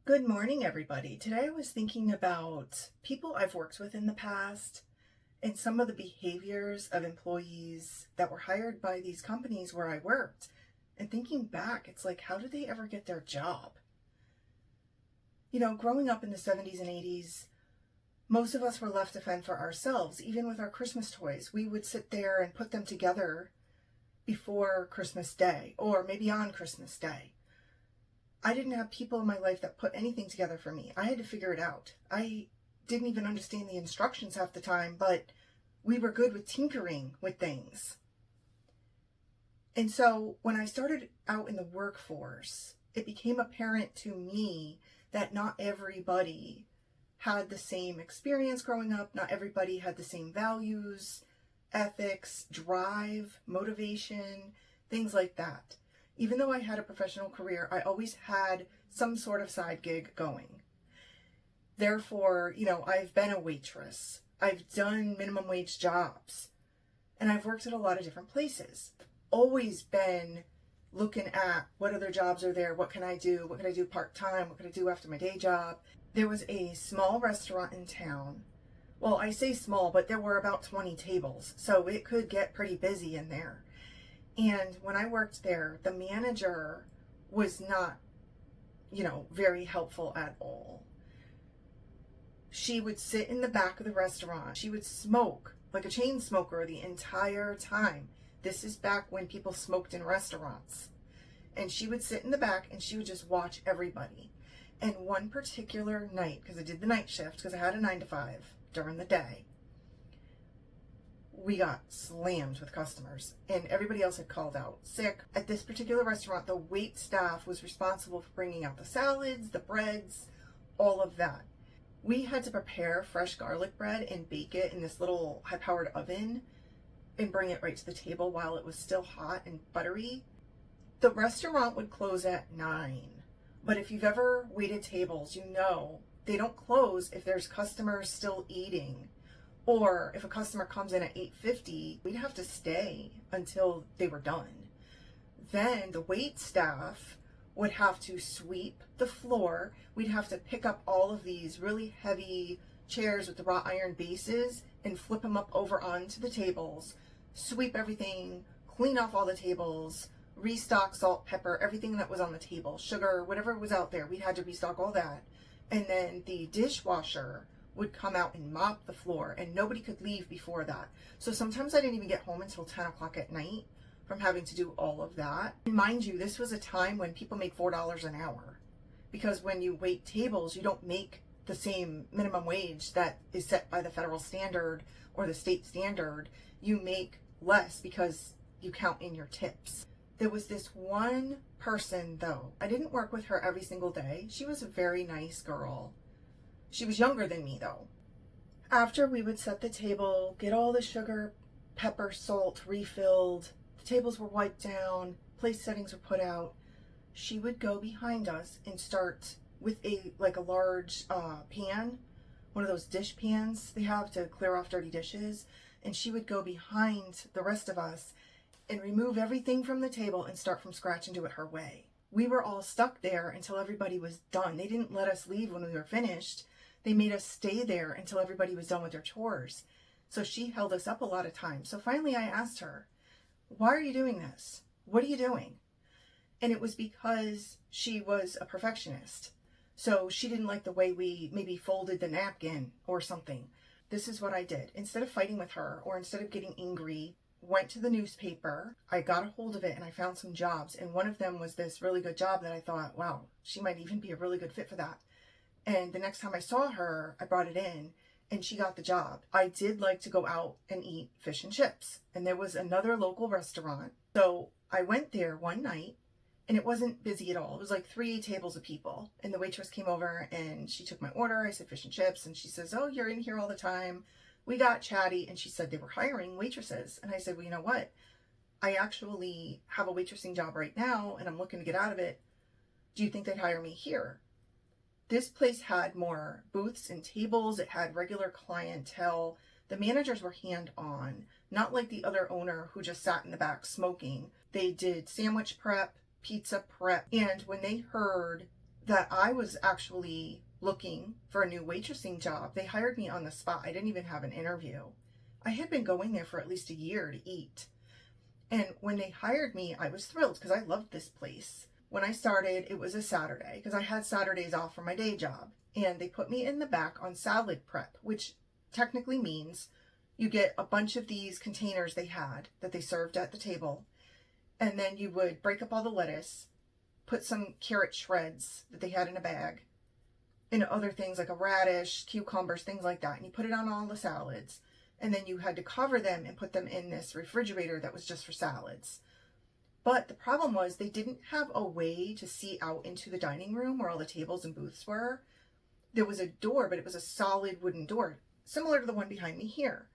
Good morning, everybody. Today I was thinking about people I've worked with in the past and some of the behaviors of employees that were hired by these companies where I worked. And thinking back, it's like, how did they ever get their job? Growing up in the 70s and 80s, most of us were left to fend for ourselves. Even with our Christmas toys, we would sit there and put them together before Christmas Day or maybe on Christmas Day. I didn't have people in my life that put anything together for me. I had to figure it out. I didn't even understand the instructions half the time, but we were good with tinkering with things. And so when I started out in the workforce, it became apparent to me that not everybody had the same experience growing up. Not everybody had the same values, ethics, drive, motivation, things like that. Even though I had a professional career, I always had some sort of side gig going. Therefore, I've been a waitress. I've done minimum wage jobs. And I've worked at a lot of different places. Always been looking at what other jobs are there. What can I do? What can I do part-time? What can I do after my day job? There was a small restaurant in town. Well, I say small, but there were about 20 tables. So it could get pretty busy in there. And when I worked there, the manager was not, very helpful at all. She would sit in the back of the restaurant. She would smoke like a chain smoker the entire time. This is back when people smoked in restaurants. And she would sit in the back and she would just watch everybody. And one particular night, because I did the night shift, because I had a 9 to 5 during the day, we got slammed with customers and everybody else had called out sick. At this particular restaurant, the wait staff was responsible for bringing out the salads, the breads, all of that. We had to prepare fresh garlic bread and bake it in this little high-powered oven and bring it right to the table while it was still hot and buttery. The restaurant would close at 9, but if you've ever waited tables, they don't close if there's customers still eating. Or if a customer comes in at 8:50, we'd have to stay until they were done. Then the wait staff would have to sweep the floor. We'd have to pick up all of these really heavy chairs with the wrought iron bases and flip them up over onto the tables, sweep everything, clean off all the tables, restock salt, pepper, everything that was on the table, sugar, whatever was out there. We'd had to restock all that. And then the dishwasher would come out and mop the floor, and nobody could leave before that. So sometimes I didn't even get home until 10 o'clock at night from having to do all of that. And mind you, this was a time when people make $4 an hour, because when you wait tables, you don't make the same minimum wage that is set by the federal standard or the state standard. You make less because you count in your tips. There was this one person, though. I didn't work with her every single day. She was a very nice girl. She was younger than me, though. After we would set the table, get all the sugar, pepper, salt refilled, the tables were wiped down, place settings were put out, she would go behind us and start with a large pan, one of those dish pans they have to clear off dirty dishes, and she would go behind the rest of us and remove everything from the table and start from scratch and do it her way. We were all stuck there until everybody was done. They didn't let us leave when we were finished. They made us stay there until everybody was done with their chores. So she held us up a lot of times. So finally I asked her, why are you doing this? What are you doing? And it was because she was a perfectionist. So she didn't like the way we maybe folded the napkin or something. This is what I did. Instead of fighting with her or instead of getting angry, went to the newspaper. I got a hold of it and I found some jobs. And one of them was this really good job that I thought, wow, she might even be a really good fit for that. And the next time I saw her, I brought it in and she got the job. I did like to go out and eat fish and chips. And there was another local restaurant. So I went there one night and it wasn't busy at all. It was like 3 tables of people. And the waitress came over and she took my order. I said fish and chips. And she says, oh, you're in here all the time. We got chatty. And she said they were hiring waitresses. And I said, well, you know what? I actually have a waitressing job right now and I'm looking to get out of it. Do you think they'd hire me here? This place had more booths and tables. It had regular clientele. The managers were hand-on, not like the other owner who just sat in the back smoking. They did sandwich prep, pizza prep. And when they heard that I was actually looking for a new waitressing job. They hired me on the spot. I didn't even have an interview. I had been going there for at least a year to eat. And when they hired me, I was thrilled because I loved this place. When I started, it was a Saturday because I had Saturdays off from my day job. And they put me in the back on salad prep, which technically means you get a bunch of these containers they had that they served at the table. And then you would break up all the lettuce, put some carrot shreds that they had in a bag, and other things like a radish, cucumbers, things like that. And you put it on all the salads. And then you had to cover them and put them in this refrigerator that was just for salads. But the problem was they didn't have a way to see out into the dining room where all the tables and booths were. There was a door, but it was a solid wooden door, similar to the one behind me here.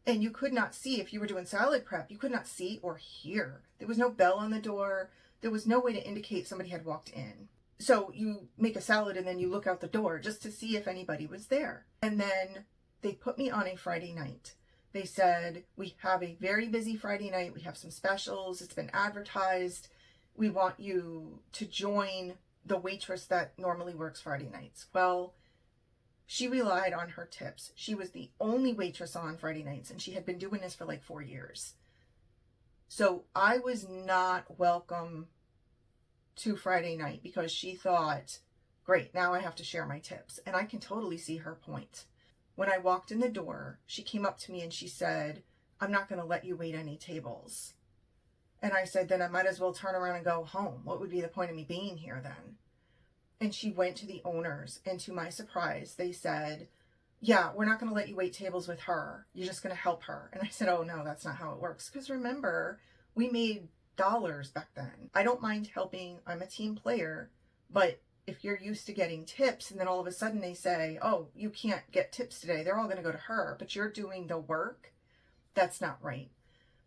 And you could not see, if you were doing salad prep, you could not see or hear. There was no bell on the door. There was no way to indicate somebody had walked in. So you make a salad and then you look out the door just to see if anybody was there. And then they put me on a Friday night. They said, we have a very busy Friday night. We have some specials. It's been advertised. We want you to join the waitress that normally works Friday nights. Well, she relied on her tips. She was the only waitress on Friday nights, and she had been doing this for like 4 years. So I was not welcome to Friday night because she thought, great, now I have to share my tips. And I can totally see her point. When I walked in the door, she came up to me and she said, I'm not going to let you wait any tables. And I said, then I might as well turn around and go home. What would be the point of me being here then? And she went to the owners, and to my surprise, they said, yeah, we're not going to let you wait tables with her. You're just going to help her. And I said, oh no, that's not how it works. Because remember, we made dollars back then. I don't mind helping. I'm a team player, but if you're used to getting tips and then all of a sudden they say, oh, you can't get tips today, they're all going to go to her, but you're doing the work, that's not right.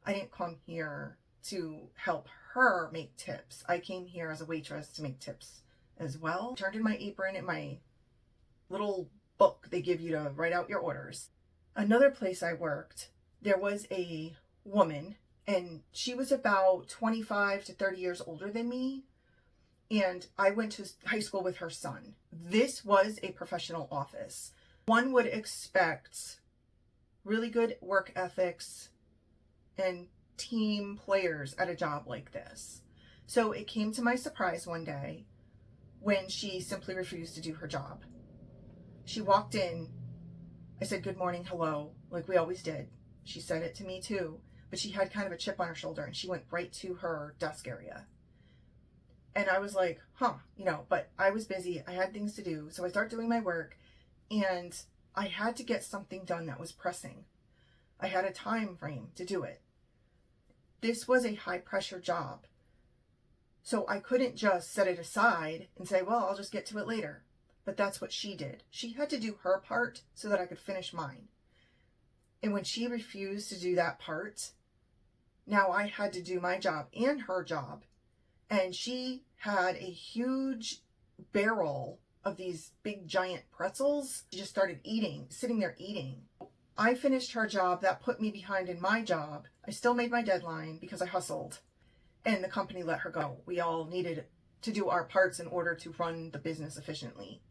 I didn't come here to help her make tips. I came here as a waitress to make tips as well. Turned in my apron and my little book they give you to write out your orders. Another place I worked, there was a woman, and she was about 25 to 30 years older than me. And I went to high school with her son. This was a professional office. One would expect really good work ethics and team players at a job like this. So it came to my surprise one day when she simply refused to do her job. She walked in. I said, good morning, hello, like we always did. She said it to me too, but she had kind of a chip on her shoulder and she went right to her desk area. And I was like, but I was busy. I had things to do. So I started doing my work and I had to get something done that was pressing. I had a time frame to do it. This was a high pressure job. So I couldn't just set it aside and say, well, I'll just get to it later. But that's what she did. She had to do her part so that I could finish mine. And when she refused to do that part, now I had to do my job and her job. And she had a huge barrel of these big giant pretzels. She just started eating, sitting there eating. I finished her job. That put me behind in my job. I still made my deadline because I hustled. And the company let her go. We all needed to do our parts in order to run the business efficiently.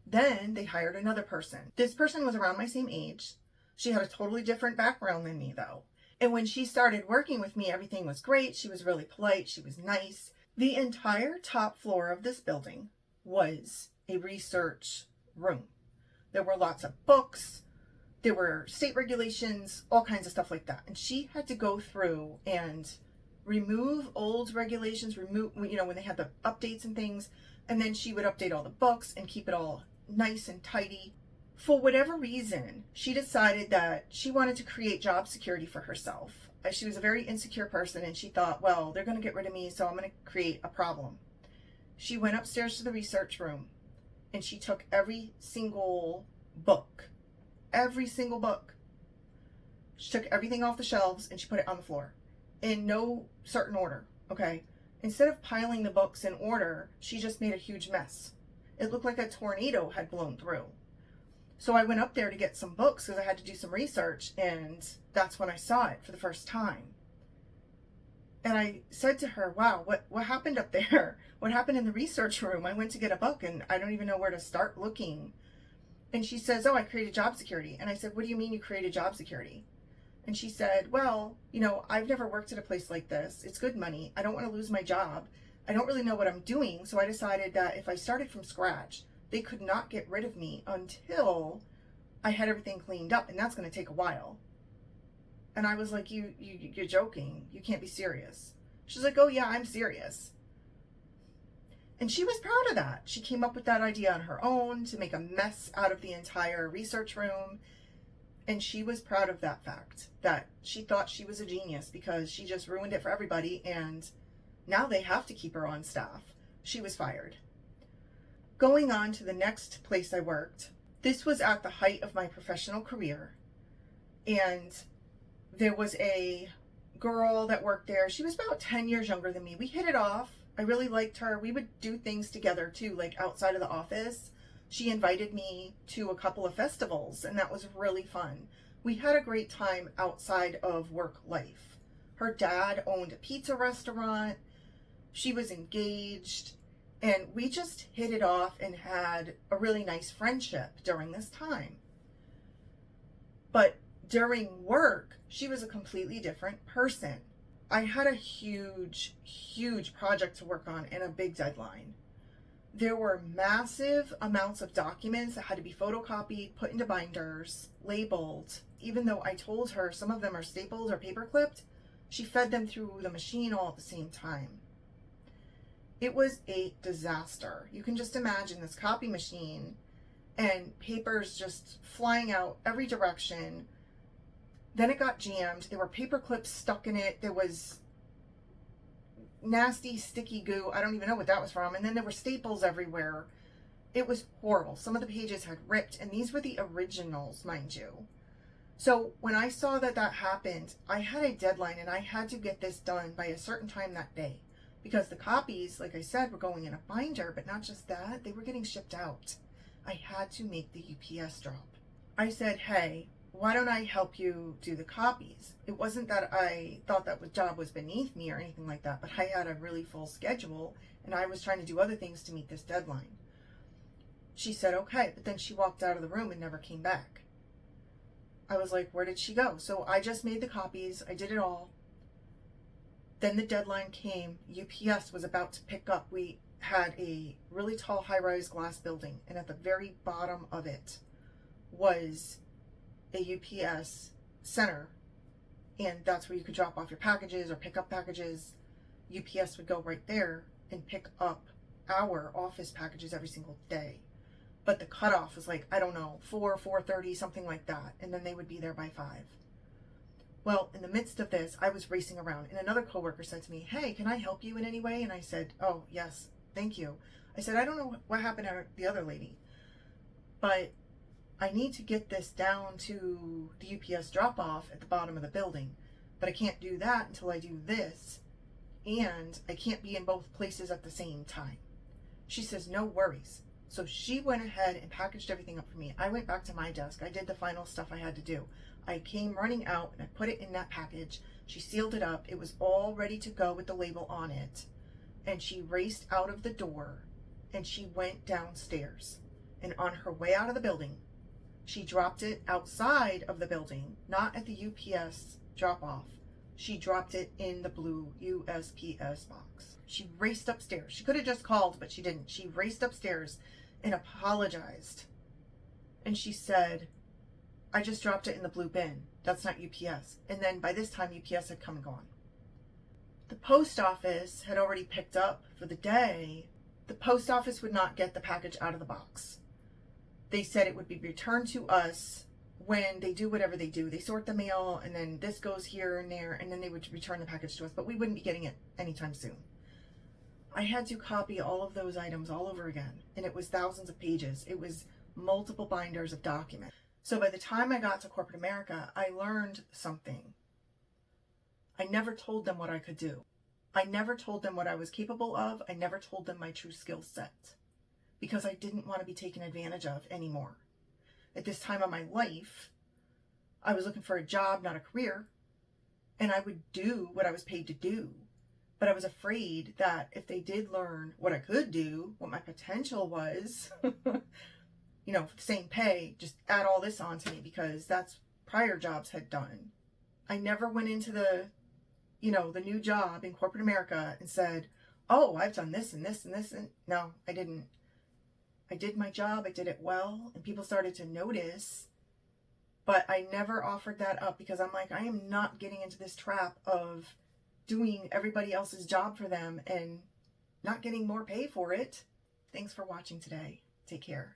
Then they hired another person. This person was around my same age. She had a totally different background than me though. And when she started working with me, everything was great. She was really polite. She was nice. The entire top floor of this building was a research room. There were lots of books. There were state regulations, all kinds of stuff like that. And she had to go through and remove old regulations, when they had the updates and things. And then she would update all the books and keep it all nice and tidy. For whatever reason, she decided that she wanted to create job security for herself. She was a very insecure person and she thought, well, they're going to get rid of me, so I'm going to create a problem. She went upstairs to the research room and she took every single book. She took everything off the shelves and she put it on the floor in no certain order, okay? Instead of piling the books in order, she just made a huge mess. It looked like a tornado had blown through. So I went up there to get some books because I had to do some research, and that's when I saw it for the first time. And I said to her, wow, what happened up there? What happened in the research room? I went to get a book and I don't even know where to start looking. And she says, oh, I created job security. And I said, what do you mean you created job security? And she said, well, I've never worked at a place like this. It's good money. I don't want to lose my job. I don't really know what I'm doing. So I decided that if I started from scratch, they could not get rid of me until I had everything cleaned up. And that's going to take a while. And I was like, you're joking. You can't be serious. She's like, oh yeah, I'm serious. And she was proud of that. She came up with that idea on her own to make a mess out of the entire research room. And she was proud of that fact, that she thought she was a genius because she just ruined it for everybody. And now they have to keep her on staff. She was fired. Going on to the next place I worked, this was at the height of my professional career. And there was a girl that worked there. She was about 10 years younger than me. We hit it off. I really liked her. We would do things together too, like outside of the office. She invited me to a couple of festivals, and that was really fun. We had a great time outside of work life. Her dad owned a pizza restaurant. She was engaged, and we just hit it off and had a really nice friendship during this time. But during work, she was a completely different person. I had a huge project to work on and a big deadline. There were massive amounts of documents that had to be photocopied, put into binders, labeled. Even though I told her some of them are stapled or paper clipped, she fed them through the machine all at the same time. It was a disaster. You can just imagine this copy machine and papers just flying out every direction. Then it got jammed. There were paper clips stuck in it. There was nasty, sticky goo. I don't even know what that was from. And then there were staples everywhere. It was horrible. Some of the pages had ripped, and these were the originals, mind you. So when I saw that happened, I had a deadline, and I had to get this done by a certain time that day. Because the copies, like I said, were going in a binder, but not just that, they were getting shipped out. I had to make the UPS drop. I said, hey, why don't I help you do the copies? It wasn't that I thought that job was beneath me or anything like that, but I had a really full schedule and I was trying to do other things to meet this deadline. She said, okay, but then she walked out of the room and never came back. I was like, where did she go? So I just made the copies. I did it all. Then the deadline came. UPS was about to pick up. We had a really tall high-rise glass building, and at the very bottom of it was a UPS center, and that's where you could drop off your packages or pick up packages. UPS would go right there and pick up our office packages every single day. But the cutoff was like, I don't know, 4:30, something like that, and then they would be there by 5. Well, in the midst of this, I was racing around, and another coworker said to me, hey, can I help you in any way? And I said, oh, yes, thank you. I said, I don't know what happened to the other lady, but I need to get this down to the UPS drop-off at the bottom of the building, but I can't do that until I do this, and I can't be in both places at the same time. She says, no worries. So she went ahead and packaged everything up for me. I went back to my desk. I did the final stuff I had to do. I came running out and I put it in that package. She sealed it up. It was all ready to go with the label on it. And she raced out of the door and she went downstairs. And on her way out of the building, she dropped it outside of the building, not at the UPS drop-off. She dropped it in the blue USPS box. She raced upstairs. She could have just called, but she didn't. She raced upstairs and apologized. And she said, I just dropped it in the blue bin. That's not UPS. And then by this time, UPS had come and gone. The post office had already picked up for the day. The post office would not get the package out of the box. They said it would be returned to us when they do whatever they do. They sort the mail, and then this goes here and there, and then they would return the package to us, but we wouldn't be getting it anytime soon. I had to copy all of those items all over again, and it was thousands of pages. It was multiple binders of documents. So by the time I got to corporate America, I learned something. I never told them what I could do. I never told them what I was capable of. I never told them my true skill set because I didn't want to be taken advantage of anymore. At this time of my life, I was looking for a job, not a career, and I would do what I was paid to do. But I was afraid that if they did learn what I could do, what my potential was, you know, for the same pay, just add all this on to me, because that's prior jobs had done. I never went into the, you know, the new job in corporate America and said, oh, I've done this and this and this. And no, I didn't. I did my job. I did it well. And people started to notice. But I never offered that up, because I'm like, I am not getting into this trap of doing everybody else's job for them and not getting more pay for it. Thanks for watching today. Take care.